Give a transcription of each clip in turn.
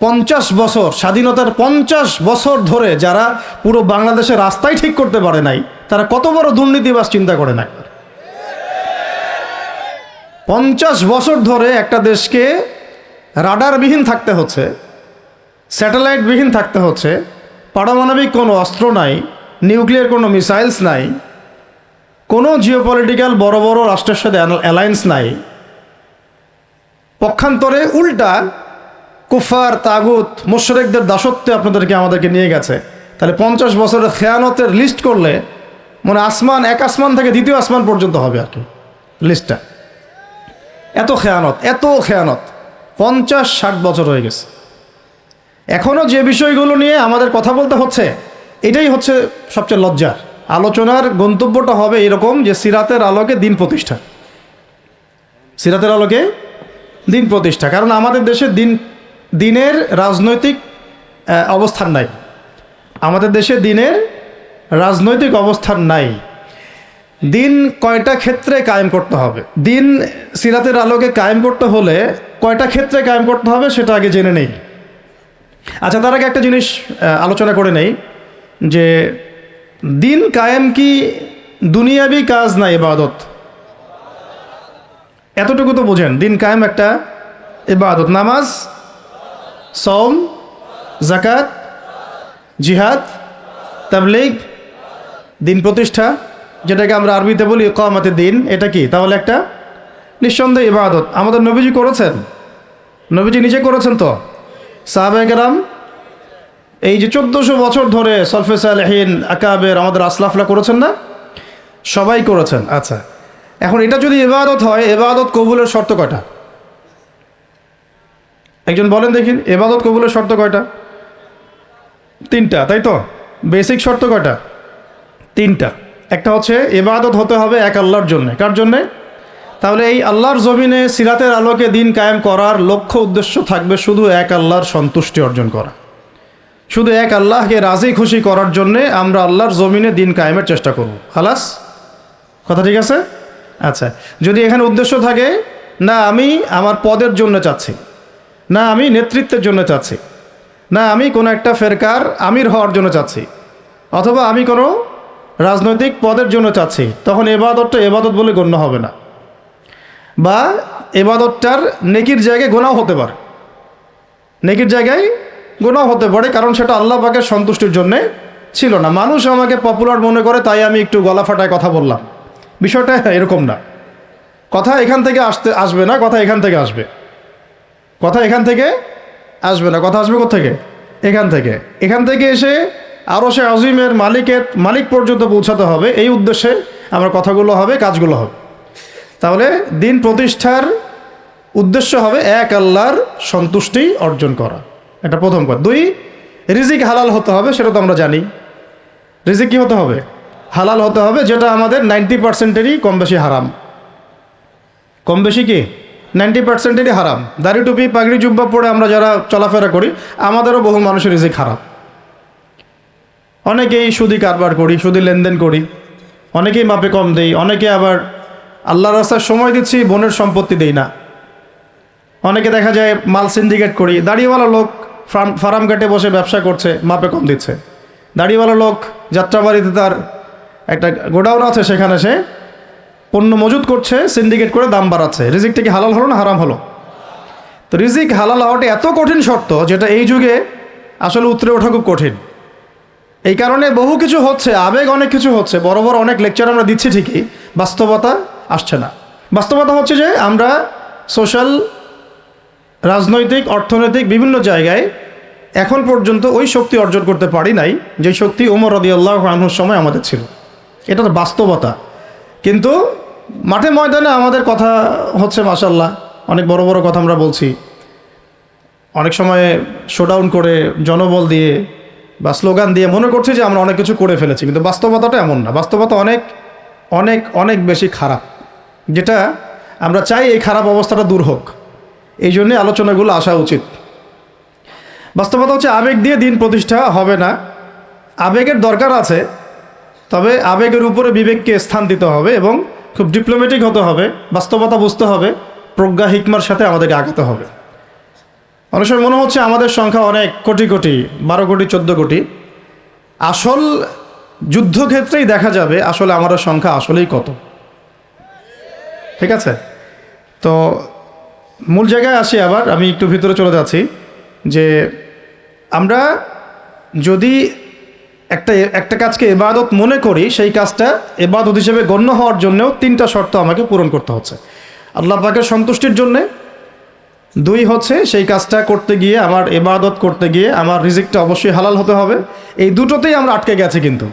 50 বছর স্বাধীনতার 50 বছর ধরে যারা পুরো বাংলাদেশের রাস্তাই ঠিক করতে পারে নাই, তারা কত বড় দুর্নীতিবাজ চিন্তা করে না। 50 বছর ধরে একটা দেশকে রাডারবিহীন থাকতে হচ্ছে, স্যাটেলাইটবিহীন থাকতে হচ্ছে, পারমাণবিক কোনো অস্ত্র নাই, নিউক্লিয়ার কোনো মিসাইলস নাই, কোনো জিওপলিটিক্যাল বড় বড় রাষ্ট্রের সাথে অ্যালায়েন্স নাই। পক্ষান্তরে উল্টা কুফার, তাগুত, মুশরিকদের দাসত্বে আপনাদেরকে আমাদেরকে নিয়ে গেছে। তাহলে 50 বছরের খেয়ানতের লিস্ট করলে মনে আসমান, এক আসমান থেকে দ্বিতীয় আসমান পর্যন্ত হবে আর কি লিস্টটা। এত খেয়ানত, এত খেয়ানত 50-60 বছর হয়ে গেছে। এখনও যে বিষয়গুলো নিয়ে আমাদের কথা বলতে হচ্ছে, এটাই হচ্ছে সবচেয়ে লজ্জার। আলোচনার গন্তব্যটা হবে এরকম যে সিরাতের আলোকে দিন প্রতিষ্ঠা, সিরাতের আলোকে দিন প্রতিষ্ঠা। কারণ আমাদের দেশে দিনের রাজনৈতিক অবস্থান নাই, আমাদের দেশে দিনের রাজনৈতিক অবস্থান নাই। দিন কয়টা ক্ষেত্রে কায়েম করতে হবে, দিন সিরাতের আলোকে কায়েম করতে হলে কয়টা ক্ষেত্রে কায়েম করতে হবে সেটা আগে জেনে নেই। আচ্ছা, তার আগে একটা জিনিস আলোচনা করে নেই যে দিন কায়েম কি দুনিয়াবি কাজ না ইবাদত? এতটুকু তো বোঝেন, দিন কায়েম একটা ইবাদত। নামাজ, সওম, যাকাত, জিহাদ, তাবলীগ, দিন প্রতিষ্ঠা, যেটাকে আমরা আরবিতে বলি ইকামাতে দিন, এটা কি? তাহলে একটা নিঃসন্দেহে ইবাদত। আমাদের নবীজি করেছেন, নবীজি নিজে করেছেন তো, সাহাবায়ে কেরাম এই যে 1400 বছর ধরে সলফে সালেহিন, আকাবের, আমাদের আসলাফরা করেছেন না? সবাই করেছেন। আচ্ছা, এখন এটা যদি ইবাদত হয়, ইবাদত কবুলের শর্ত কয়টা? একজন বলেন দেখি, ইবাদত কবুলের শর্ত কয়টা? 3টা, তাই তো? বেসিক শর্ত কয়টা? 3টা। একটা হচ্ছে ইবাদত হতে হবে এক আল্লাহর জন্যে। কার জন্যে? তাহলে এই আল্লাহর জমিনে সিরাতের আলোকে দিন কায়েম করার লক্ষ্য উদ্দেশ্য থাকবে শুধু এক আল্লাহর সন্তুষ্টি অর্জন করা, শুধু এক আল্লাহকে রাজি খুশি করার জন্যে আমরা আল্লাহর জমিনে দিন কায়েমের চেষ্টা করব। খালাস, কথা ঠিক আছে? আচ্ছা, যদি এখানে উদ্দেশ্য থাকে না আমি আমার পদের জন্য চাচ্ছি, না আমি নেতৃত্বের জন্য চাচ্ছি, না আমি কোনো একটা ফেরকার আমির হওয়ার জন্য চাচ্ছি, অথবা আমি কোনো রাজনৈতিক পদের জন্য চাচ্ছি, তখন এবাদতটা এবাদত বলে গণ্য হবে না। বা এবাদতটার নেকির জায়গায় গোনাও হতে পারে, নেকির জায়গায় গোনাও হতে পারে, কারণ সেটা আল্লাহ পাকের সন্তুষ্টির জন্যে ছিল না। মানুষ আমাকে পপুলার মনে করে তাই আমি একটু গলা ফাটায় কথা বললাম, বিষয়টা এরকম না। কথা এখান থেকে আসবে না, কথা এখান থেকে আসবে, কথা এখান থেকে আসবে না, কথা আসবে কোত্থেকে? এখান থেকে। এখান থেকে এসে আরশে আজিমের মালিক পর্যন্ত পৌঁছাতে হবে, এই উদ্দেশ্যে আমার কথাগুলো হবে, কাজগুলো হবে। তাহলে দিন প্রতিষ্ঠার উদ্দেশ্য হবে এক আল্লাহর সন্তুষ্টি অর্জন করা, এটা প্রথম কথা। 2, রিজিক হালাল হতে হবে, সেটা তো আমরা জানি। রিজিক কী হতে হবে? হালাল হতে হবে, যেটা আমাদের 90%-এরই কম বেশি হারাম। কম বেশি কি 90%-এরই হারাম। দাড়ি টুপি পাগড়ি জুব্বা পরে আমরা যারা চলাফেরা করি, আমাদেরও বহু মানুষের রিজিক হারাম। অনেকেই সুদি কারবার করি, সুদি লেনদেন করি, অনেকেই মাপে কম দেই, অনেকে আবার আল্লাহর রাস্তায় সময় দিচ্ছি, বোনের সম্পত্তি দেই না। অনেকে দেখা যায় মাল সিন্ডিকেট করি, দাড়িওয়ালা লোক ফার্ম ঘাটে বসে ব্যবসা করছে, মাপে কম দিচ্ছে। দাড়িওয়ালা লোক যাত্রাবাড়িতে তার একটা গোডাউন আছে, সেখানে সে পণ্য মজুত করছে, সিন্ডিকেট করে দাম বাড়াচ্ছে। রিজিকটা কি হালাল হলো না হারাম হলো? তো রিজিক হালাল হওয়াটা এত কঠিন শর্ত, যেটা এই যুগে আসলে উতরে ওঠা খুব কঠিন। এই কারণে বহু কিছু হচ্ছে, আবেগ অনেক কিছু হচ্ছে, বড় বড় অনেক লেকচার আমরা দিচ্ছি ঠিকই, বাস্তবতা আসছে না। বাস্তবতা হচ্ছে যে আমরা সোশ্যাল, রাজনৈতিক, অর্থনৈতিক বিভিন্ন জায়গায় এখন পর্যন্ত ওই শক্তি অর্জন করতে পারি নাই যে শক্তি ওমর রাদিয়াল্লাহু আনহুর সময় আমাদের ছিল। এটা তো বাস্তবতা। কিন্তু মাঠে ময়দানে আমাদের কথা হচ্ছে মাশাআল্লাহ, অনেক বড় বড় কথা আমরা বলছি, অনেক সময় শোডাউন করে জনবল দিয়ে বা স্লোগান দিয়ে মনে করছি যে আমরা অনেক কিছু করে ফেলেছি, কিন্তু বাস্তবতাটা এমন না। বাস্তবতা অনেক অনেক অনেক বেশি খারাপ, যেটা আমরা চাই এই খারাপ অবস্থাটা দূর হোক, এই জন্যে আলোচনাগুলো আসা উচিত। বাস্তবতা হচ্ছে আবেগ দিয়ে দিন প্রতিষ্ঠা হবে না। আবেগের দরকার আছে, তবে আবেগের উপরে বিবেককে স্থান দিতে হবে এবং খুব ডিপ্লোম্যাটিক হতে হবে, বাস্তবতা বুঝতে হবে, প্রজ্ঞা হিকমার সাথে আমাদেরকে আগাতে হবে। অনেক সময় মনে হচ্ছে আমাদের সংখ্যা অনেক কোটি কোটি, 12 কোটি 14 কোটি। আসল যুদ্ধক্ষেত্রেই দেখা যাবে আসলে আমাদের সংখ্যা আসলেই কত। ঠিক আছে, তো মূল জায়গায় আসি। আবার আমি একটু ভিতরে চলে যাচ্ছি যে আমরা যদি একটা কাজকে ইবাদত মনে করি, সেই কাজটা ইবাদত হিসেবে গণ্য হওয়ার জন্যও 3টা শর্ত আমাকে পূরণ করতে হচ্ছে। আল্লাহ পাকের সন্তুষ্টির জন্যে, 2 হচ্ছে সেই কাজটা করতে গিয়ে, আমার ইবাদত করতে গিয়ে আমার রিজিকটা অবশ্যই হালাল হতে হবে। এই দুটোতেই আমরা আটকে গেছি। কিন্তু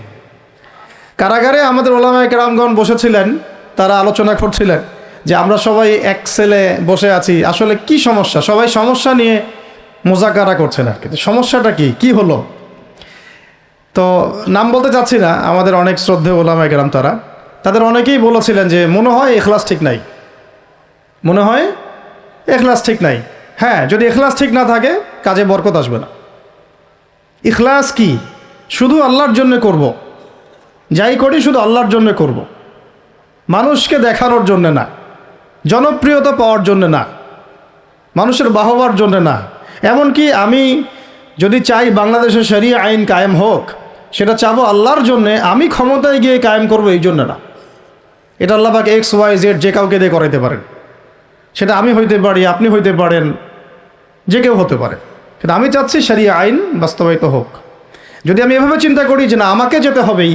কারাগারে আমাদের ওলামায়ে কেরামগণ বসেছিলেন, তারা আলোচনা করছিলেন যে আমরা সবাই এক সেলে বসে আছি, আসলে কি সমস্যা, সবাই সমস্যা নিয়ে মোজাকারা করছেন আর কি। সমস্যাটা কি হলো? তো নাম বলতে চাচ্ছি না, আমাদের অনেক শ্রদ্ধেয় ওলামায়ে কেরাম তাদের অনেকেই বলেছিলেন যে মনে হয় ইখলাস ঠিক নাই, মনে হয় ইখলাস ঠিক নাই। হ্যাঁ, যদি ইখলাস ঠিক না থাকে কাজে বরকত আসবে না। ইখলাস কি? শুধু আল্লাহর জন্য করব, যাই করি শুধু আল্লাহর জন্য করব, মানুষকে দেখানোর জন্য না, জনপ্রিয়তা পাওয়ার জন্য না, মানুষের বাহবার জন্য না। এমনকি আমি যদি চাই বাংলাদেশে শরিয়া আইন কায়েম হোক, সেটা চাবো আল্লাহর জন্যে, আমি ক্ষমতায় গিয়ে কায়েম করব এই জন্য না। এটা আল্লাহ পাক XYZ যে কাউকে দিয়ে করাইতে পারেন। সেটা আমি হইতে পারি, আপনি হইতে পারেন, যে কেউ হতে পারে। কিন্তু আমি চাচ্ছি শরিয়া আইন বাস্তবায়িত হোক। যদি আমি এভাবে চিন্তা করি যে না, আমাকে যেতে হবেই,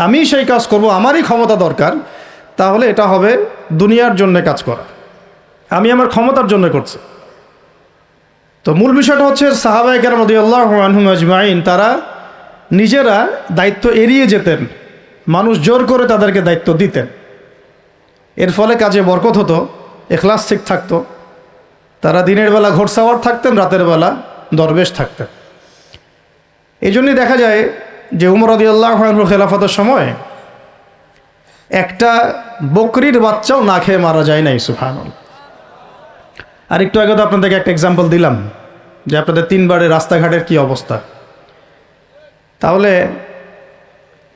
আমি সেই কাজ করব, আমারই ক্ষমতা দরকার, তাহলে এটা হবে দুনিয়ার জন্য কাজ করা, আমি আমার ক্ষমতার জন্য করছি। তো মূল বিষয়টা হচ্ছে সাহাবায়ে কেরাম রাদিয়াল্লাহু আনহুম আজমাইন তারা নিজেরা দায়িত্ব এড়িয়ে যেতেন, মানুষ জোর করে তাদেরকে দায়িত্ব দিতেন। এর ফলে কাজে বরকত হতো, ইখলাস ঠিক থাকতো। তারা দিনের বেলা ঘোড়সাওয়ার থাকতেন, রাতের বেলা দরবেশ থাকতেন। এই জন্যই দেখা যায় যে উমর রাদিয়াল্লাহু আনহুর খেলাফতের সময় একটা বকরির বাচ্চাও না খেয়ে মারা যায় নাই। সুবহানাল্লাহ। আর একটু আগে তো আপনাদেরকে একটা এক্সাম্পল দিলাম যে আপনাদের 3 বারে রাস্তাঘাটের কি অবস্থা। তাহলে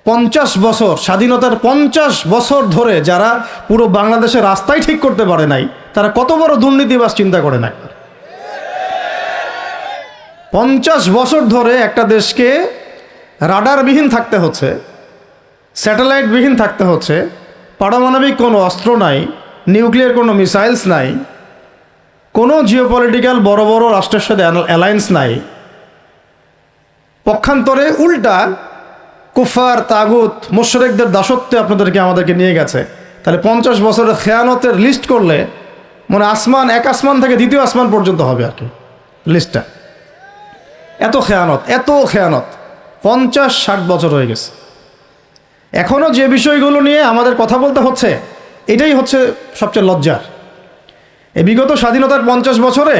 50 বছর, স্বাধীনতার 50 বছর ধরে যারা পুরো বাংলাদেশের রাস্তাই ঠিক করতে পারে নাই, তারা কত বড় দুর্নীতিবাজ চিন্তা করে না। 50 বছর ধরে একটা দেশকে রাডারবিহীন থাকতে হচ্ছে, স্যাটেলাইটবিহীন থাকতে হচ্ছে, পারমাণবিক কোনো অস্ত্র নাই, নিউক্লিয়ার কোনো মিসাইলস নাই, কোনো জিওপলিটিক্যাল বড় বড় রাষ্ট্রের সাথে অ্যালায়েন্স নাই। পক্ষান্তরে উল্টা কুফার, তাগুত, মুশরিকদের দাসত্বে আপনাদেরকে আমাদেরকে নিয়ে গেছে। তাহলে 50 বছরের খেয়ানতের লিস্ট করলে মানে এক আসমান থেকে 2য় আসমান পর্যন্ত হবে আর কি লিস্টটা। এত খেয়ানত 50-60 বছর হয়ে গেছে। এখনও যে বিষয়গুলো নিয়ে আমাদের কথা বলতে হচ্ছে, এটাই হচ্ছে সবচেয়ে লজ্জার। এই বিগত স্বাধীনতার 50 বছরে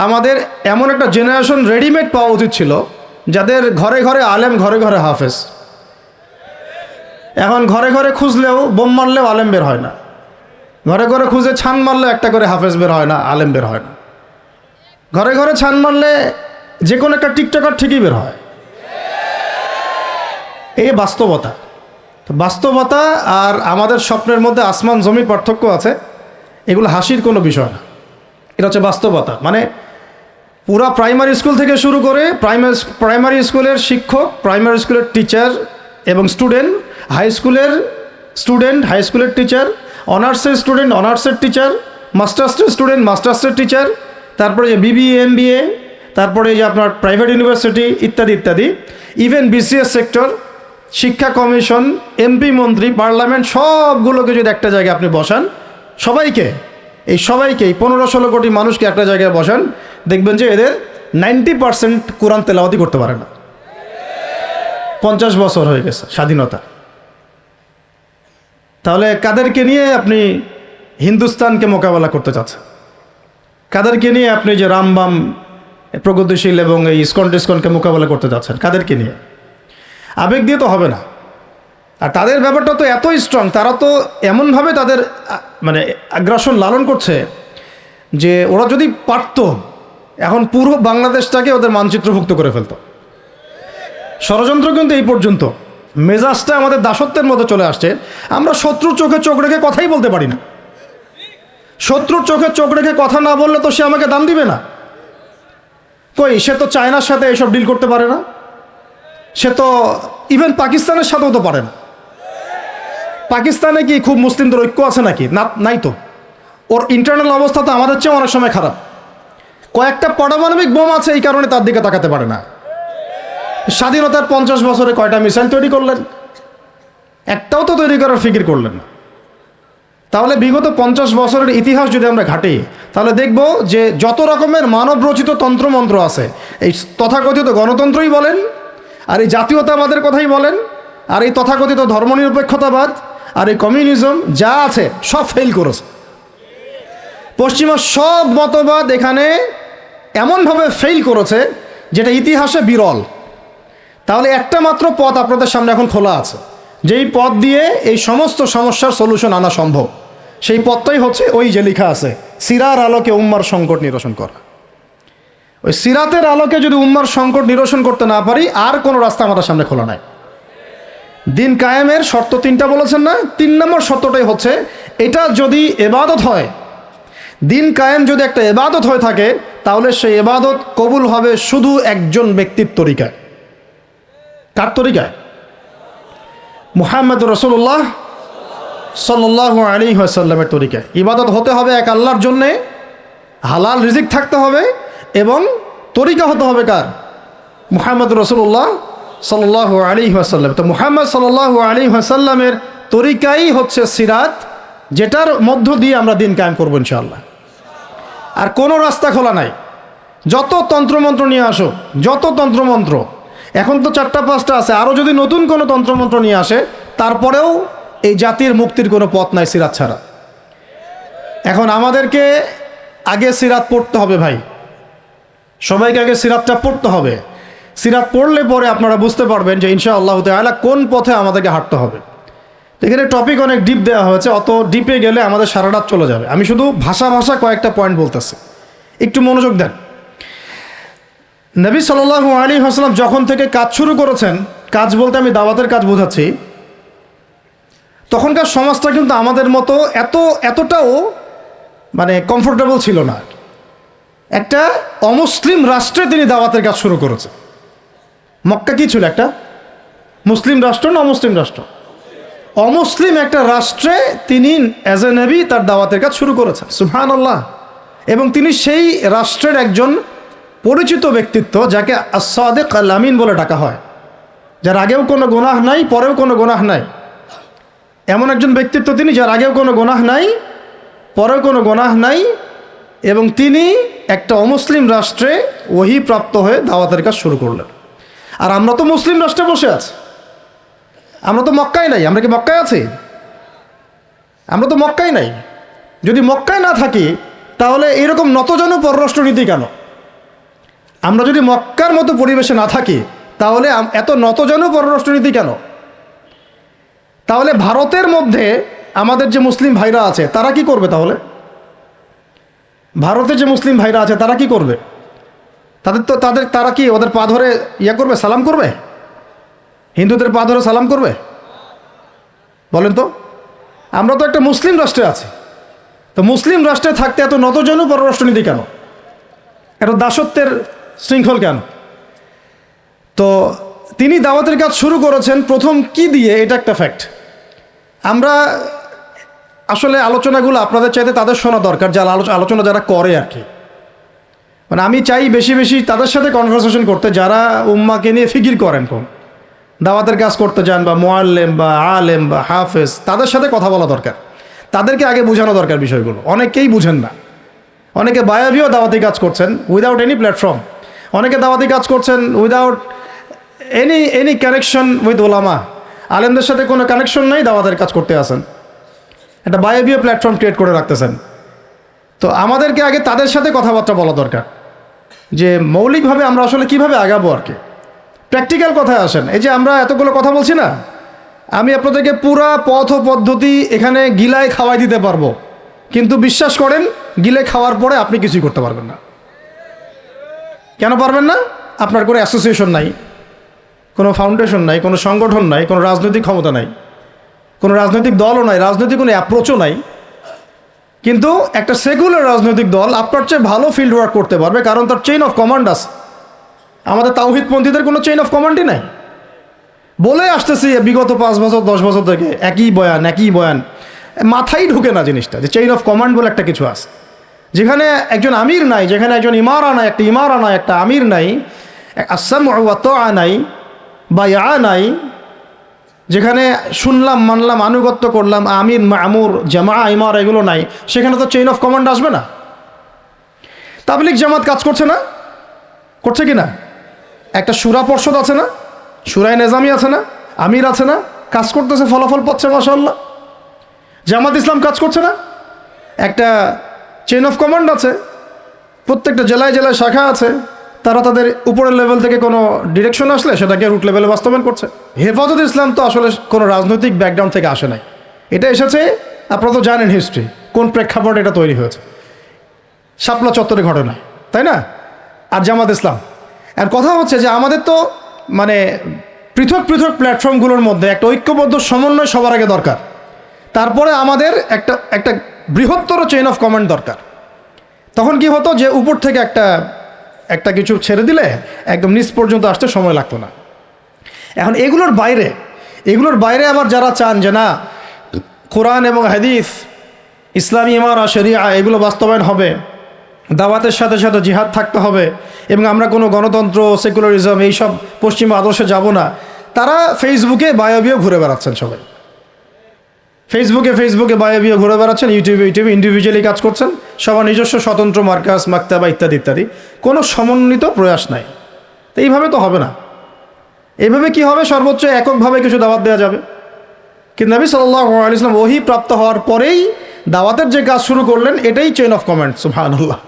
আমাদের এমন একটা জেনারেশন রেডিমেড পাওয়া উচিত ছিল, যাদের ঘরে ঘরে আলেম, ঘরে ঘরে হাফেজ। এখন ঘরে ঘরে খুঁজলেও, বোম মারলেও আলেম বের হয় না, ঘরে ঘরে খুঁজে ছান মারলে একটা করে হাফেজ বের হয় না, আলেম বের হয় না। ঘরে ঘরে ছান মারলে যে কোনো একটা টিকটকার ঠিকই বের হয়। এই বাস্তবতা আর আমাদের স্বপ্নের মধ্যে আসমান জমির পার্থক্য আছে। এগুলো হাসির কোনো বিষয় না, এটা হচ্ছে বাস্তবতা। মানে পুরা প্রাইমারি স্কুল থেকে শুরু করে প্রাইমারি স্কুলের শিক্ষক, প্রাইমারি স্কুলের টিচার এবং স্টুডেন্ট, হাই স্কুলের টিচার, অনার্সের স্টুডেন্ট, অনার্সের টিচার, মাস্টার্সের স্টুডেন্ট, মাস্টার্সের টিচার, তারপরে যে BBA MBA, তারপরে যে আপনার প্রাইভেট ইউনিভার্সিটি ইত্যাদি ইত্যাদি, ইভেন BCS সেক্টর, শিক্ষা কমিশন, MP মন্ত্রী, পার্লামেন্ট, সবগুলোকে যদি একটা জায়গায় আপনি বসান, সবাইকে এই 15-16 কোটি মানুষকে একটা জায়গায় বসান, দেখবেন যে এদের 90% কোরআন তেলাওয়াতি করতে পারে না। 50 বছর হয়ে গেছে স্বাধীনতা। তাহলে কাদেরকে নিয়ে আপনি হিন্দুস্তানকে মোকাবেলা করতে চাচ্ছেন? কাদেরকে নিয়ে আপনি যে রামবাম, প্রগতিশীল এবং এই ইসকনকে মোকাবেলা করতে চাচ্ছেন? কাদেরকে নিয়ে? আবেগ দিয়ে তো হবে না। আর তাদের ব্যাপারটা তো এতই স্ট্রং, তারা তো এমনভাবে তাদের মানে আগ্রাসন লালন করছে যে ওরা যদি পারত, এখন পুরো বাংলাদেশটাকে ওদের মানচিত্রভুক্ত করে ফেলতো। ষড়যন্ত্র কিন্তু এই পর্যন্ত, মেজাজটা আমাদের দাসত্বের মতো চলে আসছে। আমরা শত্রুর চোখে চোখ রেখে কথাই বলতে পারি না। শত্রুর চোখে চোখ রেখে কথা না বললে তো সে আমাকে দাম দিবে না। কই, সে তো চায়নার সাথে এসব ডিল করতে পারে না, সে তো ইভেন পাকিস্তানের সাথেও তো পারে না। পাকিস্তানে কি খুব মুসলিমদের ঐক্য আছে নাকি? না, নাই তো। ওর ইন্টারনাল অবস্থা তো আমাদের চেয়ে অনেক সময় খারাপ। কয়েকটা পারমাণবিক বোম আছে, এই কারণে তার দিকে তাকাতে পারে না। স্বাধীনতার 50 বছরে কয়টা মিসাইল তৈরি করলেন? একটাও তো তৈরি করার ফিকির করলেন না। তাহলে বিগত 50 বছরের ইতিহাস যদি আমরা ঘাঁটি, তাহলে দেখব যে যত রকমের মানবরচিত তন্ত্রমন্ত্র আছে, এই তথাকথিত গণতন্ত্রই বলেন, আর এই জাতীয়তাবাদের কথাই বলেন, আর এই তথাকথিত ধর্মনিরপেক্ষতাবাদ, আর এই কমিউনিজম যা আছে সব ফেল করেছে। পশ্চিমা সব মতবাদ এখানে এমনভাবে ফেল করেছে যেটা ইতিহাসে বিরল। তাহলে একটা মাত্র পথ আপনাদের সামনে এখন খোলা আছে, যেই পথ দিয়ে এই সমস্ত সমস্যার সলিউশন আনা সম্ভব। সেই পথটাই হচ্ছে ওই যে লেখা আছে, সিরার আলোকে উম্মার সংকট নিরসন করা। ওই সিরাতের আলোকে যদি উম্মার সংকট নিরসন করতে না পারি, আর কোনো রাস্তা আমাদের সামনে খোলা নাই। দিন কায়েমের শর্ত 3টা বলেছেন না? 3 নম্বর শর্তটাই হচ্ছে এটা যদি ইবাদত হয়, দিন কায়েম যদি একটা ইবাদত হয়ে থাকে, তাহলে সেই ইবাদত কবুল হবে শুধু একজন ব্যক্তির তরিকায়। কার তরিকায়? মুহাম্মদ রাসূলুল্লাহ সাল্লাল্লাহু আলাইহি ওয়াসাল্লামের তরিকায়। ইবাদত হতে হবে এক আল্লাহর জন্যে, হালাল রিজিক থাকতে হবে, এবং তরিকা হতে হবে কার? মুহাম্মদ রাসূলুল্লাহ সাল্লাল্লাহু আলাইহি ওয়াসাল্লাম। তো মুহাম্মদ সাল্লাল্লাহু আলাইহি ওয়াসাল্লামের তরিকাই হচ্ছে সিরাত, যেটার মধ্য দিয়ে আমরা দিন কায়েম করবো ইনশাআল্লাহ। আর কোনো রাস্তা খোলা নাই। যত তন্ত্রমন্ত্র নিয়ে আসো, যত তন্ত্রমন্ত্র, এখন তো 4টা-5টা আছে, আরও যদি নতুন কোনো তন্ত্রমন্ত্র নিয়ে আসে, তারপরেও এই জাতির মুক্তির কোনো পথ নাই সিরাত ছাড়া। এখন আমাদেরকে আগে সিরাত পড়তে হবে ভাই, সবাইকে আগে সিরাতটা পড়তে হবে। সিরাত পড়লে পরে আপনারা বুঝতে পারবেন যে ইনশাআল্লাহ তাআলা কোন পথে আমাদেরকে হাঁটতে হবে। এখানে টপিক অনেক ডিপ দেওয়া হয়েছে, অত ডিপে গেলে আমাদের সারা রাত চলে যাবে। আমি শুধু ভাষা কয়েকটা পয়েন্ট বলতেছি, একটু মনোযোগ দেন। নবী সাল্লাল্লাহু আলাইহি ওয়াসাল্লাম যখন থেকে কাজ শুরু করেছেন, কাজ বলতে আমি দাওয়াতের কাজ বোঝাচ্ছি, তখনকার সমাজটা কিন্তু আমাদের মতো এতটাও মানে কমফোর্টেবল ছিল না। একটা অমুসলিম রাষ্ট্রে তিনি দাওয়াতের কাজ শুরু করেছেন। মক্কা কি ছিল? একটা মুসলিম রাষ্ট্র না অমুসলিম রাষ্ট্র? অমুসলিম একটা রাষ্ট্রে তিনি অ্যাজ এ নবী তার দাওয়াতের কাজ শুরু করেছেন। সুবহানাল্লাহ। এবং তিনি সেই রাষ্ট্রের একজন পরিচিত ব্যক্তিত্ব, যাকে আস-সাদিক আল আমিন বলে ডাকা হয়, যার আগেও কোনো গুনাহ নাই, পরেও কোনো গুনাহ নাই। এমন একজন ব্যক্তিত্ব তিনি, যার আগেও কোনো গুনাহ নাই, পরেও কোনো গুনাহ নাই, এবং তিনি একটা অমুসলিম রাষ্ট্রে ওহী প্রাপ্ত হয়ে দাওয়াতের কাজ শুরু করলেন। আর আমরা তো মুসলিম রাষ্ট্রে বসে আছি, আমরা তো মক্কায় নাই। আমরা কি মক্কায় আছি? আমরা তো মক্কায় নাই। যদি মক্কায় না থাকি, তাহলে এরকম নতজানু পররাষ্ট্রনীতি কেন? আমরা যদি মক্কার মতো পরিবেশে না থাকি, তাহলে এত নতজানু পররাষ্ট্রনীতি কেন? তাহলে ভারতের মধ্যে আমাদের যে মুসলিম ভাইরা আছে, তারা কি করবে? তাহলে ভারতে যে মুসলিম ভাইরা আছে, তারা কি করবে? তারা কি ওদের পা ধরে করবে, সালাম করবে? হিন্দুদের পা ধরে সালাম করবে? বলেন তো। আমরা তো একটা মুসলিম রাষ্ট্রে আছি, তো মুসলিম রাষ্ট্রে থাকতে এত নতজানু পররাষ্ট্রনীতি কেন? এত দাসত্বের শৃঙ্খল কেন? তো তিনি দাওয়াতের কাজ শুরু করেছেন প্রথম কি দিয়ে, এটা একটা ফ্যাক্ট। আমরা আসলে আলোচনাগুলো আপনাদের চাইতে তাদের শোনা দরকার, যারা আলোচনা যারা করে আর কি। মানে আমি চাই বেশি বেশি তাদের সাথে কনভারসেশন করতে, যারা উম্মাকে নিয়ে ফিকির করেন, কোন দাওয়াতের কাজ করতে যান, বা মুআল্লিম বা আলেম বা হাফেজ, তাদের সাথে কথা বলা দরকার। তাদেরকে আগে বোঝানো দরকার বিষয়গুলো। অনেকেই বুঝেন না। অনেকে বায়াবিও দাওয়াতি কাজ করছেন উইদাউট এনি প্ল্যাটফর্ম। অনেকে দাওয়াতি কাজ করছেন উইদাউট এনি কানেকশন উইথ ওলামা। আলেমদের সাথে কোনো কানেকশন নেই, দাওয়াতের কাজ করতে আসেন, একটা বায়াবিও প্ল্যাটফর্ম ক্রিয়েট করে রাখতেছেন। তো আমাদেরকে আগে তাদের সাথে কথাবার্তা বলা দরকার, যে মৌলিকভাবে আমরা আসলে কিভাবে আগাবো আর কি। প্র্যাকটিক্যাল কথায় আসেন। এই যে আমরা এতগুলো কথা বলছি না, আমি আপনাদেরকে পুরা পথ পদ্ধতি এখানে গিলায় খাওয়াই দিতে পারবো, কিন্তু বিশ্বাস করেন গিলে খাওয়ার পরে আপনি কিছুই করতে পারবেন না। কেন পারবেন না? আপনার কোনো অ্যাসোসিয়েশন নাই, কোনো ফাউন্ডেশন নাই, কোনো সংগঠন নাই, কোনো রাজনৈতিক ক্ষমতা নাই, কোনো রাজনৈতিক দলও নাই, রাজনৈতিক কোনো অ্যাপ্রোচও নাই। কিন্তু একটা সেকুলার রাজনৈতিক দল আপনার চেয়ে ভালো ফিল্ড ওয়ার্ক করতে পারবে, কারণ তার চেইন অফ কমান্ড আছে। আমাদের তাওহীদপন্থীদের কোনো চেইন অফ কমান্ডই নাই। বলে আসতেছি বিগত 5 বছর 10 বছর থেকে একই বয়ান, মাথায় ঢুকে না জিনিসটা যে চেইন অফ কমান্ড বলে একটা কিছু আছে। যেখানে একজন আমির নাই, যেখানে একজন ইমারা নাই, একটা আমির নাই, আসামউ ওয়া তাআ নাই, বায়আ নাই, যেখানে শুনলাম মানলাম আনুগত্য করলাম, আমির মামুর জামাআ ইমারা এগুলো নাই, সেখানে তো চেইন অফ কমান্ড আসবে না। তাবলিগ জামাত কাজ করছে না? করছে কি না? একটা শুরা পর্ষদ আছে না, শুরায় নেজামি আছে না, আমির আছে না, কাজ করতেছে, ফলাফল পাচ্ছে মাশাআল্লাহ। জামাত ইসলাম কাজ করছে না? একটা চেইন অফ কমান্ড আছে, প্রত্যেকটা জেলায় জেলায় শাখা আছে, তারা তাদের উপরের লেভেল থেকে কোনো ডিরেকশন আসলে সেটাকে রুট লেভেলে বাস্তবায়ন করছে। হেফাজত ইসলাম তো আসলে কোনো রাজনৈতিক ব্যাকগ্রাউন্ড থেকে আসে নাই, এটা এসেছে, আপনারা তো জানেন হিস্ট্রি, কোন প্রেক্ষাপট এটা তৈরি হয়েছে, শাপলা চত্বরে ঘটনা, তাই না? আর জামাত ইসলাম, আর কথা হচ্ছে যে আমাদের তো মানে পৃথক পৃথক প্ল্যাটফর্মগুলোর মধ্যে একটা ঐক্যবদ্ধ সমন্বয় সবার আগে দরকার, তারপরে আমাদের একটা বৃহত্তর চেইন অফ কমান্ড দরকার। তখন কি হতো যে উপর থেকে একটা কিছু ছেড়ে দিলে একদম নিচ পর্যন্ত আসতে সময় লাগতো না। এখন এগুলোর বাইরে আবার যারা চান যে না, কোরআন এবং হাদিস, ইসলামী ইমারা, শরিয়া এগুলো বাস্তবায়ন হবে, দাওয়াতের সাথে সাথে জিহাদ থাকতে হবে, এবং আমরা কোনো গণতন্ত্র, সেকুলারিজম এইসব পশ্চিমা আদর্শে যাব না, তারা ফেসবুকে বায়োবিও ঘুরে বেড়াচ্ছেন। সবাই ফেসবুকে বায়োবিও ঘুরে বেড়াচ্ছেন, ইউটিউবে ইন্ডিভিজুয়ালি কাজ করছেন, সবার নিজস্ব স্বতন্ত্র মার্কাজ, মাক্তাবা ইত্যাদি, কোনো সমন্বিত প্রয়াস নাই। তো এইভাবে তো হবে না। এইভাবে কি হবে? সর্বোচ্চ এককভাবে কিছু দাওয়াত দেওয়া যাবে, কিন্তু নবী সাল্লাল্লাহু আলাইহি ওয়াসাল্লাম ওহী প্রাপ্ত হওয়ার পরেই দাওয়াতের যে কাজ শুরু করলেন, এটাই চেইন অফ কমান্ড। সুবহানাল্লাহ।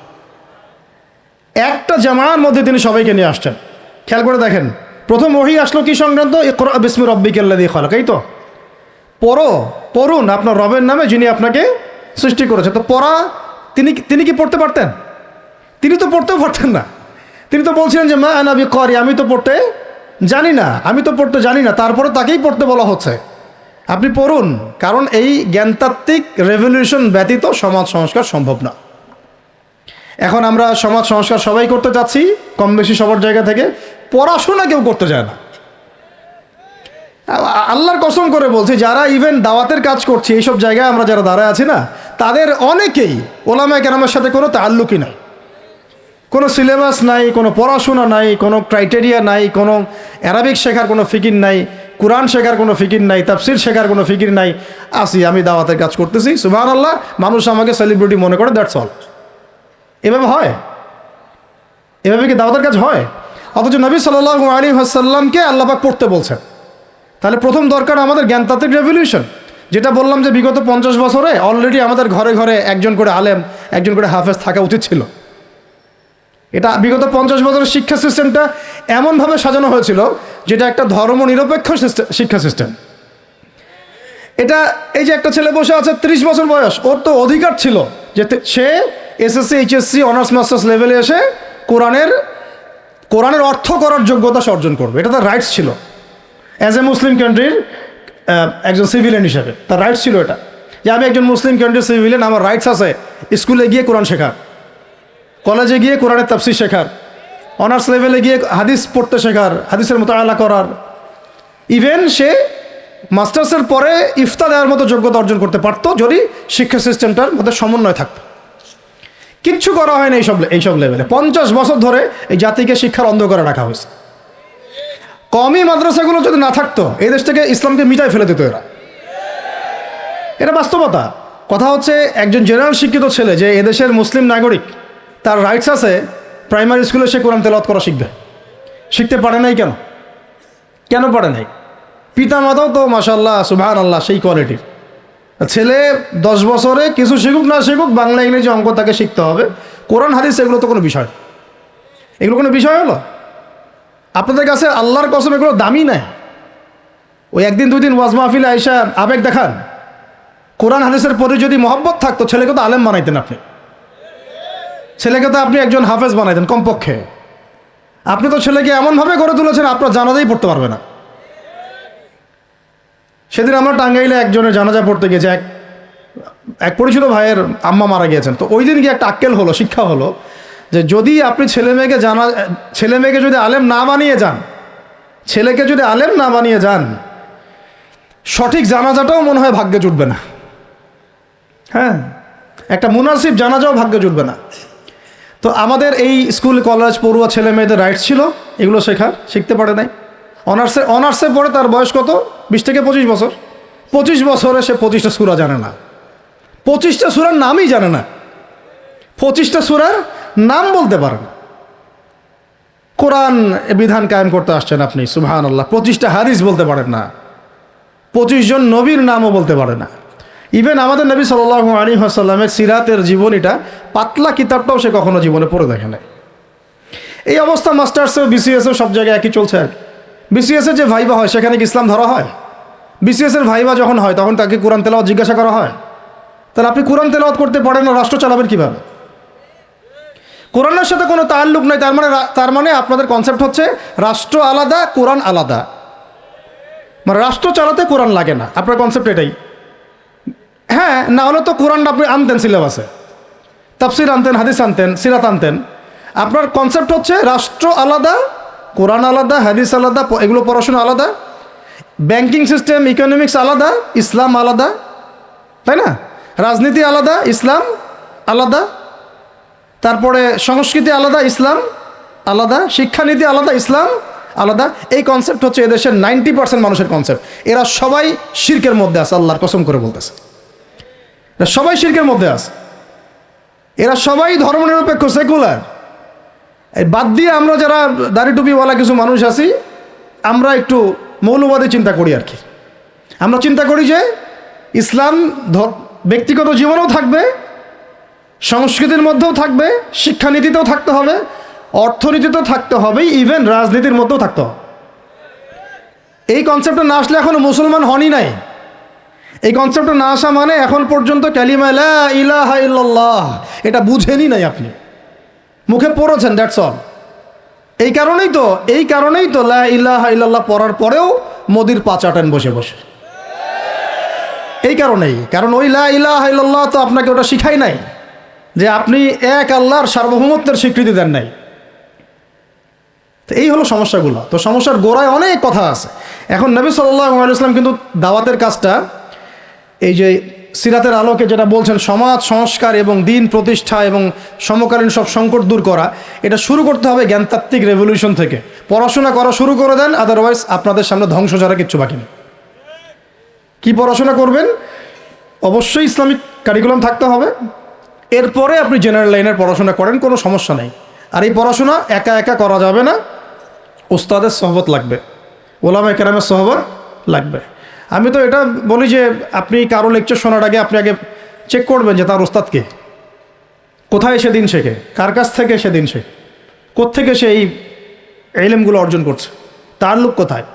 একটা জামার মধ্যে তিনি সবাইকে নিয়ে আসছেন। খেয়াল করে দেখেন, প্রথম ওহী আসলো কি সংক্রান্ত? ইকরা বিসমি রাব্বিকাল্লাযী খালাক। এই তো পড়ুন আপনার রবের নামে যিনি আপনাকে সৃষ্টি করেছে। তো পড়া, তিনি কি পড়তে পারতেন? তিনি তো পড়তেও পারতেন না। তিনি তো বলছিলেন যে মা আনা বিকারি, আমি তো পড়তে জানি না, তারপরে তাকেই পড়তে বলা হচ্ছে, আপনি পড়ুন। কারণ এই জ্ঞানতাত্ত্বিক রেভলিউশন ব্যতীত সমাজ সংস্কার সম্ভব না। এখন আমরা সমাজ সংস্কার সবাই করতে যাচ্ছি, কম বেশি সবার জায়গা থেকে, পড়াশোনা কেউ করতে চায় না। আল্লাহর কসম করে বলছি, যারা ইভেন দাওয়াতের কাজ করছে এইসব জায়গায় আমরা যারা দাঁড়ায় আছি না, তাদের অনেকেই ওলামায়ে কেরামের সাথে কোনো তাআল্লুকই নাই, কোনো সিলেবাস নাই, কোনো পড়াশোনা নাই, কোনো ক্রাইটেরিয়া নাই, কোনো অ্যারাবিক শেখার কোনো ফিকির নাই, কোরআন শেখার কোনো ফিকির নাই, তাফসির শেখার কোনো ফিকির নাই। আমি দাওয়াতের কাজ করতেছি, সুবহানাল্লাহ, মানুষ আমাকে সেলিব্রিটি মনে করে, দ্যাটস অল। এভাবে হয়? এভাবে কি দাওয়াতের কাজ হয়? অথচ নবী সাল্লাল্লাহু আলাইহি ওয়াসাল্লামকে আল্লাহ পাক পড়তে বলছেন। তাহলে প্রথম দরকার আমাদের জ্ঞানতাত্ত্বিক রেভলিউশন, যেটা বললাম যে বিগত 50 বছরে অলরেডি আমাদের ঘরে ঘরে একজন করে আলেম, একজন করে হাফেজ থাকা উচিত ছিল। এটা বিগত 50 বছরের শিক্ষা সিস্টেমটা এমনভাবে সাজানো হয়েছিল যেটা একটা ধর্মনিরপেক্ষ শিক্ষা সিস্টেম। এটা এই যে একটা ছেলে বসে আছে 30 বছর বয়স, ওর তো অধিকার ছিল যে সে এসএসসি, এইচএসসি, অনার্স মাস্টার্স লেভেলে এসে কোরআনের অর্থ করার যোগ্যতা সে অর্জন করবে। এটা তার রাইটস ছিল অ্যাজ এ মুসলিম কান্ট্রির একজন সিভিলিয়ান হিসাবে। তার রাইটস ছিল এটা, যে আমি একজন মুসলিম কান্ট্রির সিভিলিয়ান, আমার রাইটস আছে স্কুলে গিয়ে কোরআন শেখার, কলেজে গিয়ে কোরআনের তাফসীর শেখার, অনার্স লেভেলে গিয়ে হাদিস পড়তে শেখার, হাদিসের মুতাআলা করার। ইভেন সে মাস্টার্সের পরে ইফতা দেওয়ার মতো যোগ্যতা অর্জন করতে পারতো যদি শিক্ষা সিস্টেমটার মধ্যে সমন্বয় থাকতো। কিচ্ছু করা হয় না এইসব লেভেলে। 50 বছর ধরে এই জাতিকে শিক্ষার অন্ধ করে রাখা হয়েছে। কওমি মাদ্রাসাগুলো যদি না থাকতো, এই দেশ থেকে ইসলামকে মিটায় ফেলে দিত এরা। এটা বাস্তবতা। কথা হচ্ছে, একজন জেনারেল শিক্ষিত ছেলে যে এদেশের মুসলিম নাগরিক, তার রাইটস আছে প্রাইমারি স্কুলে সে কোরআন তেলাওয়াত করা শিখতে পারে নাই। কেন পারে নাই? পিতা মাতাও তো মাশাআল্লাহ সুবহানাল্লাহ সেই কোয়ালিটির। ছেলে 10 বছরে কিছু শিখুক না শিখুক, বাংলা ইংরেজি অঙ্ক তাকে শিখতে হবে। কোরআন হাদিস এগুলো তো কোনো বিষয়, এগুলো কোনো বিষয় হলো? আপনাদের কাছে আল্লাহর কসম এগুলো দামি নাই। ওই একদিন 2 দিন ওয়াজ মাহফিলে আইসা আবেগ দেখান। কোরআন হাদিসের প্রতি যদি মহব্বত থাকতো, ছেলেকে তো আলেম বানাইতেন আপনি, ছেলেকে তো আপনি একজন হাফেজ বানাইতেন কমপক্ষে। আপনি তো ছেলেকে এমনভাবে গড়ে তুলেছেন আপনার জানাজাই পড়তে পারবে না। সেদিন আমরা টাঙ্গাইলে একজনের জানাজা পড়তে গেছি, এক পরিচিত ভাইয়ের আম্মা মারা গিয়েছেন। তো ওই দিন গিয়ে একটা আক্কেল হলো, শিক্ষা হলো যে যদি আপনি ছেলে মেয়েকে যদি আলেম না বানিয়ে যান, ছেলেকে যদি আলেম না বানিয়ে যান, সঠিক জানাজাটাও মনে হয় ভাগ্যে জুটবে না। হ্যাঁ, একটা মুনাসিব জানাজাও ভাগ্যে জুটবে না। তো আমাদের এই স্কুল কলেজ পড়ুয়া ছেলে মেয়েদের রাইটস ছিল এগুলো শিখতে পারে নাই। অনার্সে পড়ে তার বয়স কত? 20 থেকে 25 বছর। 25 বছরে সে 25টা সূরা জানে না, 25টা সূরার নামই জানে না, 25টা সূরার নাম বলতে পারে না। কোরআন বিধান কায়েম করতে আসছেন আপনি, সুবহানাল্লাহ, 25টা হাদিস বলতে পারেন না, 25 জন নবীর নামও বলতে পারে না। ইভেন আমাদের নবী সাল্লাল্লাহু আলাইহি ওয়াসাল্লামের সিরাতের জীবনীটা, পাতলা কিতাবটাও সে কখনো জীবনে পড়ে দেখে নাই। এই অবস্থা মাস্টার্সেও বিসিএসও সব জায়গায় একই চলছে আর কি। বিসিএসের যে ভাইবা হয় সেখানে কি ইসলাম ধরা হয়? বিসিএসের ভাইবা যখন হয় তখন তাকে কোরআন তেলাওয়াত জিজ্ঞাসা করা হয়? তাহলে আপনি কোরআন তেলাওয়াত করতে পারেন না, রাষ্ট্র চালাবেন কীভাবে? কোরআনের সাথে কোনো তাল্লুক নাই। তার মানে আপনাদের কনসেপ্ট হচ্ছে রাষ্ট্র আলাদা, কোরআন আলাদা, মানে রাষ্ট্র চালাতে কোরআন লাগে না, আপনার কনসেপ্ট এটাই। হ্যাঁ, না হলে তো কোরআনটা আপনি আনতেন সিলেবাসে, তাফসির আনতেন, হাদিস আনতেন, সিরাত আনতেন। আপনার কনসেপ্ট হচ্ছে রাষ্ট্র আলাদা, কোরআন আলাদা, হাদিস আলাদা, এগুলো পড়াশোনা আলাদা, ব্যাংকিং সিস্টেম, ইকোনমিক্স আলাদা, ইসলাম আলাদা, তাই না? রাজনীতি আলাদা, ইসলাম আলাদা, তারপরে সংস্কৃতি আলাদা, ইসলাম আলাদা, শিক্ষানীতি আলাদা, ইসলাম আলাদা। এই কনসেপ্ট হচ্ছে এদেশের 90% মানুষের কনসেপ্ট। এরা সবাই শিরকের মধ্যে আছে, আল্লাহর কসম করে বলতেছে, এরা সবাই শিরকের মধ্যে আছে। এরা সবাই ধর্মনিরপেক্ষ, সেকুলার। এই বাদ দিয়ে আমরা যারা দাড়ি টুপিওয়ালা কিছু মানুষ আছি, আমরা একটু মৌলবাদী চিন্তা করি আর কি। আমরা চিন্তা করি যে ইসলাম ব্যক্তিগত জীবনেও থাকবে, সংস্কৃতির মধ্যেও থাকবে, শিক্ষানীতিতেও থাকতে হবে, অর্থনীতিতেও থাকতে হবে, ইভেন রাজনীতির মধ্যেও থাকতে হবে। এই কনসেপ্টটা না আসলে এখনো মুসলমান হনই নাই। এই কনসেপ্টটা না আসা মানে এখন পর্যন্ত কালিমা লা ইলাহা ইল্লাল্লাহ এটা বুঝেনই নাই আপনি, মুখে পড়েছেন, দ্যাটস অল। এই কারণেই তো লা ইলাহা ইল্লাল্লাহ পড়ার পরেও মোদির পা চাটেন বসে বসে। এই কারণেই, কারণ ওই লা ইলাহা ইল্লাল্লাহ তো আপনাকে ওটা শিখাই নাই, যে আপনি এক আল্লাহর সার্বভৌমত্বের স্বীকৃতি দেন নাই। তো এই হলো সমস্যাগুলো। তো সমস্যার গোড়ায় অনেক কথা আছে। এখন নবী সাল্লাল্লাহু আলাইহি ওয়াসাল্লাম কিন্তু দাওয়াতের কাজটা, এই যে সিরাতের আলোকে যেটা বলছেন, সমাজ সংস্কার এবং দিন প্রতিষ্ঠা এবং সমকালীন সব সংকট দূর করা, এটা শুরু করতে হবে জ্ঞানতাত্ত্বিক রেভলিউশন থেকে। পড়াশোনা করা শুরু করে দেন, আদারওয়াইজ আপনাদের সামনে ধ্বংস ছাড়া কিচ্ছু বাকি নেই। কী পড়াশোনা করবেন? অবশ্যই ইসলামিক কারিকুলাম থাকতে হবে। এরপরে আপনি জেনারেল লাইনের পড়াশোনা করেন, কোনো সমস্যা নেই। আর এই পড়াশোনা একা একা করা যাবে না, ওস্তাদের সহবত লাগবে, ওলামায়ে কেরামের সহবত লাগবে। আমি তো এটা বলি যে আপনি কারো লেকচার শোনার আগে আপনি আগে চেক করবেন যে তার ওস্তাদকে, কোথায় সে দিন শেখে, কার কাছ থেকে সে দিন শেখে, কোত্থেকে সে এই ইলমগুলো অর্জন করছে, তার লোক কোথায়।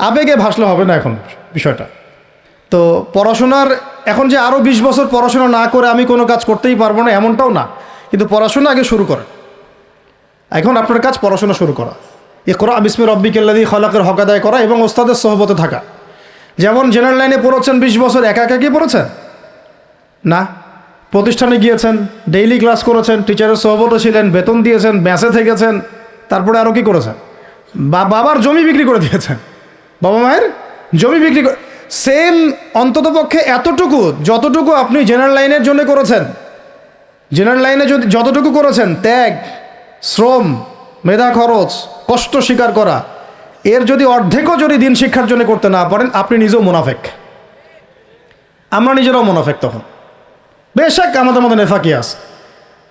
আবেগে ভাসলে হবে না এখন বিষয়টা। তো পড়াশোনার এখন যে আরও 20 বছর পড়াশোনা না করে আমি কোনো কাজ করতেই পারবো না এমনটাও না, কিন্তু পড়াশোনা আগে শুরু করেন। এখন আপনার কাজ পড়াশোনা শুরু করা, ইকরা বিসমি রাব্বিকাল্লাযী খালাকের হক আদায় করা এবং ওস্তাদের সহবতে থাকা। যেমন জেনারেল লাইনে পড়েছেন 20 বছর, একা একা কি পড়েছেন? না, প্রতিষ্ঠানে গিয়েছেন, ডেইলি ক্লাস করেছেন, টিচারের সহবতে ছিলেন, বেতন দিয়েছেন, ব্যাসে থেকেছেন, তারপরে আরও কি করেছেন? বাবার জমি বিক্রি করে দিয়েছেন, বাবা মায়ের জমি বিক্রি করে। সেম অন্ততপক্ষে এতটুকু যতটুকু আপনি জেনারেল লাইনের জন্য করেছেন, জেনারেল লাইনে যদি যতটুকু করেছেন, ত্যাগ, শ্রম, মেধা খরচ, কষ্ট স্বীকার করা, এর যদি অর্ধেকও যদি দিন শিক্ষার জন্য করতে না পারেন, আপনি নিজেও মুনাফেক। আমরা নিজেরাও মুনাফেক তখন। বেশক আমাদের মধ্যে নেফাকি আছে,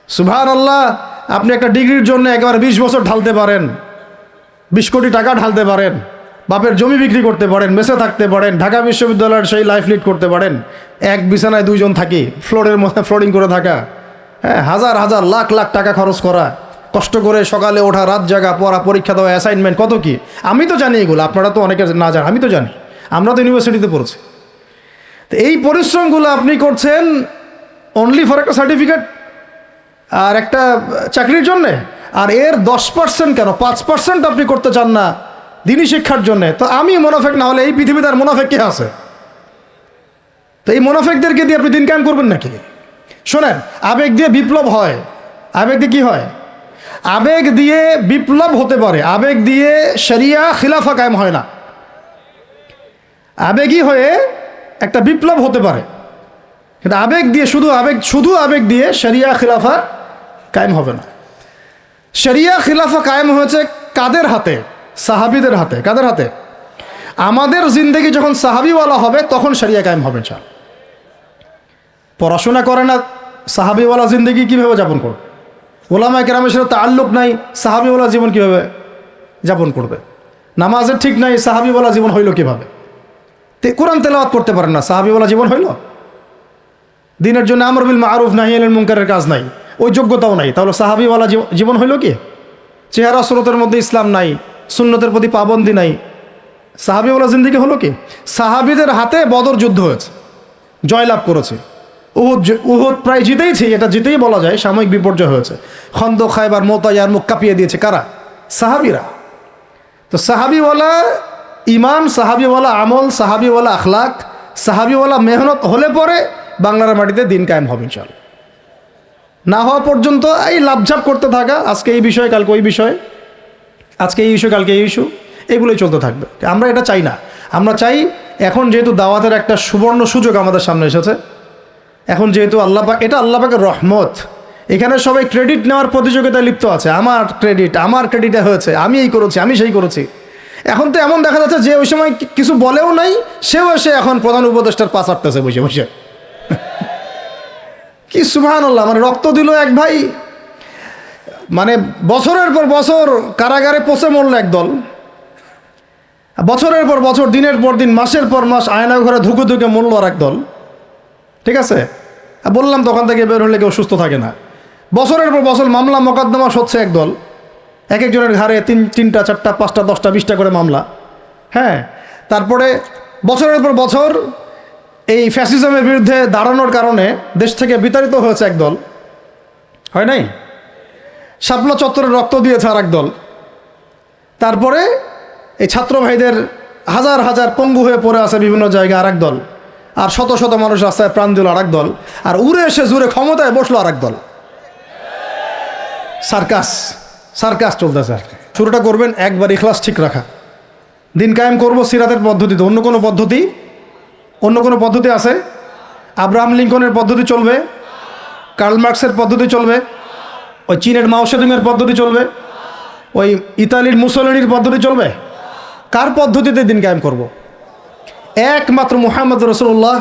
সুবহানাল্লাহ। আপনি একটা ডিগ্রির জন্য একেবারে 20 বছর ঢালতে পারেন, 20 কোটি টাকা ঢালতে পারেন, বাপের জমি বিক্রি করতে পারেন, মেসে থাকতে পারেন, ঢাকা বিশ্ববিদ্যালয়ের সেই লাইফ লিড করতে পারেন, এক বিছানায় 2 জন থাকি, ফ্লোরের মধ্যে ফ্লোরিং করে থাকা, হ্যাঁ, হাজার হাজার লাখ লাখ টাকা খরচ করা, কষ্ট করে সকালে ওঠা, রাত জাগা, পড়া, পরীক্ষা দেওয়া, অ্যাসাইনমেন্ট, কত কি। আমি তো জানি এগুলো, আপনারা তো অনেকে না জানেন, আমি তো জানি, আমরা তো ইউনিভার্সিটিতে পড়েছি। তো এই পরিশ্রমগুলো আপনি করছেন অনলি ফর একটা সার্টিফিকেট আর একটা চাকরির জন্যে, আর এর 10% কেন 5% আপনি করতে চান না দিনী শিক্ষার জন্যে। তো আমি মুনাফেক না হলে এই পৃথিবীতে আর মুনাফেক কে আছে? তো এই মুনাফেকদেরকে দিয়ে আপনি দিন কায়েম করবেন নাকি? শোনেন, আবেগ দিয়ে বিপ্লব হয়, আবেগ দিয়ে কী হয়? আবেগ দিয়ে বিপ্লব হতে পারে, আবেগ দিয়ে শরিয়া খিলাফা কায়েম হয় না। আবেগী হয়ে একটা বিপ্লব হতে পারে, কিন্তু আবেগ দিয়ে শুধু আবেগ দিয়ে শরিয়া খিলাফা কায়েম হবে না। শরিয়া খিলাফা কায়েম হয়েছে কাদের হাতে? সাহাবীদের হাতে। কাদের হাতে? আমাদের জিন্দেগি যখন সাহাবিওয়ালা হবে তখন শরিয়া কায়েম হবে। চাল পড়াশোনা করে না, সাহাবিওয়ালা জিন্দেগি কীভাবে যাপন করবে? ওলামায়ে কেরামের সাথে তাআল্লুক নাই, সাহাবিওয়ালা জীবন কীভাবে যাপন করবে? নামাজের ঠিক নাই, সাহাবিওয়ালা জীবন হইল কীভাবে? কোরআন তেলাওয়াত করতে পারেন না, সাহাবিওয়ালা জীবন হইল? দিনের জন্য আমর বিল মারুফ নাহি আনিল মুনকারের কাজ নাই, ওই যোগ্যতাও নাই, তাহলে সাহাবিওয়ালা জীবন হইল কি? চেহারা সুরতের মধ্যে ইসলাম নাই, সুন্নতের প্রতি পাবন্দি নাই, সাহাবিওয়ালা জিন্দেগি হলো কি? সাহাবিদের হাতে বদর যুদ্ধ হয়েছে, জয়লাভ করেছে। উহুদ প্রায় জিতেইছে, এটা জিতেই বলা যায়, সাময়িক বিপর্যয় হয়েছে। খন্দক, খায়বার, মোতায়ার মুখ কাঁপিয়ে দিয়েছে কারা? সাহাবিরা। তো সাহাবিওয়ালা ইমান, সাহাবিওয়ালা আমল, সাহাবিওয়ালা আখলাক, সাহাবিওয়ালা মেহনত হলে পরে বাংলার মাটিতে দিন কায়েম হবে ইনশাআল্লাহ। না হওয়া পর্যন্ত এই লাভঝাপ করতে থাকা, আজকে এই বিষয়ে কালকে ওই বিষয়ে, আজকে এই ইস্যু কালকে এই ইস্যু, এগুলোই চলতে থাকবে। আমরা এটা চাই না। আমরা চাই এখন যেহেতু দাওয়াতের একটা সুবর্ণ সুযোগ আমাদের সামনে এসেছে, এখন যেহেতু আল্লাহ পাক, এটা আল্লাহ পাকের রহমত, এখানে সবাই ক্রেডিট নেওয়ার প্রতিযোগিতায় লিপ্ত আছে। আমার ক্রেডিটে হয়েছে, আমি এই করেছি, আমি সেই করেছি। এখন তো এমন দেখা যাচ্ছে যে ওই সময় কিছু বলেও নাই, সেও এসে এখন প্রধান উপদেষ্টার পাশ আটতেছে বসে বসে। কি সুবহানাল্লাহ! মানে রক্ত দিল এক ভাই, মানে বছরের পর বছর কারাগারে পচে মরল একদল, বছরের পর বছর, দিনের পর দিন, মাসের পর মাস আয়না ঘরে ধুকে ধুকে মরল আর একদল। ঠিক আছে, বললাম তখন থেকে বের হলে কেউ সুস্থ থাকে না। বছরের পর বছর মামলা মোকদ্দমা হচ্ছে একদল, এক একজনের ঘাড়ে তিনটা, চারটা, পাঁচটা, 10টা, 20টা করে মামলা। হ্যাঁ, তারপরে বছরের পর বছর এই ফ্যাসিজমের বিরুদ্ধে দাঁড়ানোর কারণে দেশ থেকে বিতাড়িত হয়েছে একদল, হয় নাই? শাপলা চত্বরে রক্ত দিয়েছে আর একদল। তারপরে এই ছাত্র ভাইদের হাজার হাজার পঙ্গু হয়ে পড়ে আছে বিভিন্ন জায়গায় আর একদল, আর শত শত মানুষ রাস্তায় প্রাণ দিল আর একদল, আর উড়ে এসে জুড়ে ক্ষমতায় বসলো আর একদল। সার্কাস চলতেছে। আর শুরুটা করবেন একবার ইখলাস ঠিক রাখা, দিন কায়েম করবো সিরাতের পদ্ধতিতে। অন্য কোনো পদ্ধতি আছে? আব্রাহাম লিঙ্কনের পদ্ধতি চলবে? কার্ল মার্কসের পদ্ধতি চলবে? ওই চীনের মাও সেতুংয়ের পদ্ধতি চলবে? ওই ইতালির মুসোলিনির পদ্ধতি চলবে? কার পদ্ধতিতে দিন কায়েম করব? একমাত্র মুহাম্মদ রাসূলুল্লাহ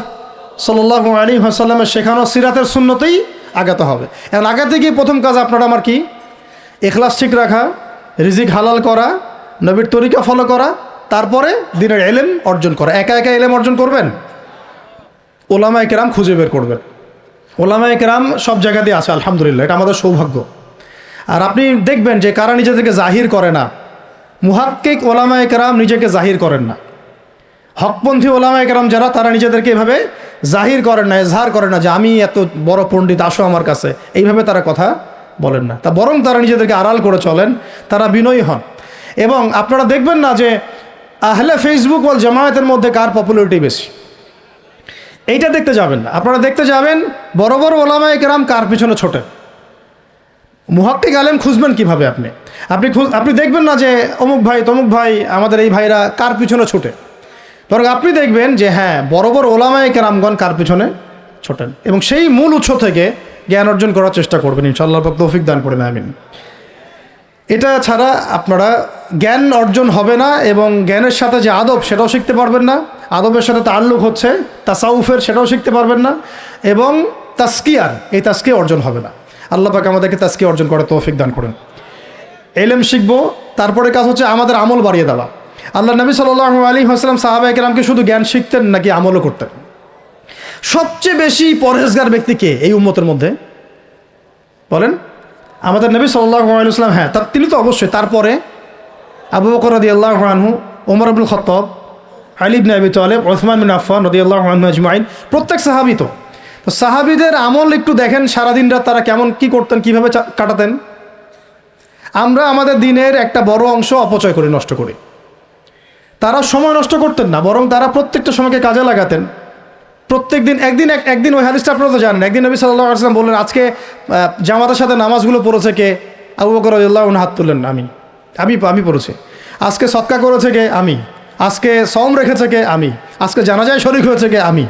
সাল্লাল্লাহু আলাইহি ওয়াসাল্লামের শেখানো সিরাতের সুন্নতেই আগাতে হবে। এখন আগাতে গিয়ে প্রথম কাজ আপনার আমার কি? ইখলাস ঠিক রাখা, রিজিক হালাল করা, নবীর তরিকা ফলো করা, তারপরে দিনের ইলম অর্জন করা। একা একা ইলম অর্জন করবেন? ওলামায়ে কেরাম খুঁজে বের করবেন। ওলামায়ে কেরাম সব জায়গাতেই আছে, আলহামদুলিল্লাহ, এটা আমাদের সৌভাগ্য। আর আপনি দেখবেন যে কারা নিজেদেরকে জাহির করে না, মুহাক্কিক ওলামায়ে কেরাম নিজেকে জাহির করেন না। হকপন্থী ওলামায়ে কেরাম যারা, তারা নিজেদেরকে এভাবে জাহির করেন না, এজহার করেন না যে আমি এত বড় পণ্ডিত, আসো আমার কাছে, এইভাবে তারা কথা বলেন না। তা বরং তারা নিজেদেরকে আড়াল করে চলেন, তারা বিনয়ী হন। এবং আপনারা দেখবেন না যে আহলে ফেসবুক ওয়াল জামায়াতের মধ্যে কার পপুলারিটি বেশি, এইটা দেখতে যাবেন না। আপনারা দেখতে যাবেন বড় বড় ওলামায়ে কেরাম কার পিছনে ছোটেন। মুহাক্কিক আলেম খুঁজবেন কীভাবে? আপনি দেখবেন না যে অমুক ভাই তমুক ভাই, আমাদের এই ভাইরা কার পিছনে ছোটে, বরং আপনি দেখবেন যে হ্যাঁ, বড় বড় ওলামায়ে কেরামগণ কার পিছনে ছোটেন, এবং সেই মূল উৎস থেকে জ্ঞান অর্জন করার চেষ্টা করবেন ইনশাআল্লাহ। পাক তৌফিক দান করেন, আমিন। এটা ছাড়া আপনারা জ্ঞান অর্জন হবে না, এবং জ্ঞানের সাথে যে আদব সেটাও শিখতে পারবেন না, আদবের সাথে তাআল্লুক হচ্ছে তাসাউফের, সেটাও শিখতে পারবেন না, এবং তাজকিয়ার, এই তাজকিয়া অর্জন হবে না। আল্লাহ পাক আমাদেরকে তাজকিয়া অর্জন করার তৌফিক দান করেন। ইলম শিখবো, তারপরে কাজ হচ্ছে আমাদের আমল বাড়িয়ে দেওয়া। আল্লাহ নবী সাল্লাল্লাহু আলাইহি ওয়াসাল্লাম সাহাবায়ে কেরামকে শুধু জ্ঞান শিখতেন নাকি আমলও করতেন? সবচেয়ে বেশি পরহেজগার ব্যক্তি কে এই উম্মতের মধ্যে? বলেন। আমাদের নবী সাল্লাল্লাহু আলাইহি ওয়াসাল্লাম। হ্যাঁ, তিনি তো অবশ্যই। তারপরে আবু বকর রাদিয়াল্লাহু আনহু, ওমর ইবনুল খাত্তাব, আলী ইবনে আবি তালেব, উসমান বিন আফফান রাদিয়াল্লাহু আনহু আজমাইন, প্রত্যেক সাহাবী। তো সাহাবীদের আমল একটু দেখেন, সারাদিন রাত তারা কেমন কি করতেন, কিভাবে কাটাতেন। আমরা আমাদের দিনের একটা বড় অংশ অপচয় করি, নষ্ট করি। তারা সময় নষ্ট করতেন না, বরং তারা প্রত্যেকটা সময়কে কাজে লাগাতেন। প্রত্যেক দিন একদিন ওই হাদিসটা আপনারা তো জানেন, একদিন নবী সাল্লাল্লাহু আলাইহি ওয়াসাল্লাম বললেন, আজকে জামাতের সাথে নামাজগুলো পড়েছে কে? আবু বকর রাদিয়াল্লাহু আনহু হাত তুললেন, আমি পড়েছি। আজকে সদকা করেছে কে? আমি। আজকে সওম রেখেছে কে? আমি। আজকে জানাজায় শরীক হয়েছে কে? আমি।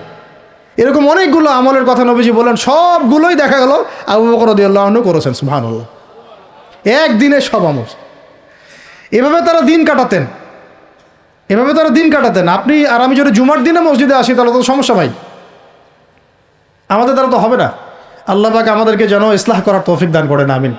এরকম অনেকগুলো আমলের কথা নবীজি বলেন, সবগুলোই দেখা গেল আবু বকর রাদিয়াল্লাহু আনহু করেছেন। সুবহানাল্লাহ, একদিনে সব আমল। এভাবে তারা দিন কাটাতেন। আপনি আর আমি যদি জুমার দিনে মসজিদে আসি তাহলে তো সমস্যা ভাই, আমাদের দ্বারা তো হবে না। আল্লাহ পাক আমাদেরকে যেন ইসলাহ করার তৌফিক দান করেন, আমিন।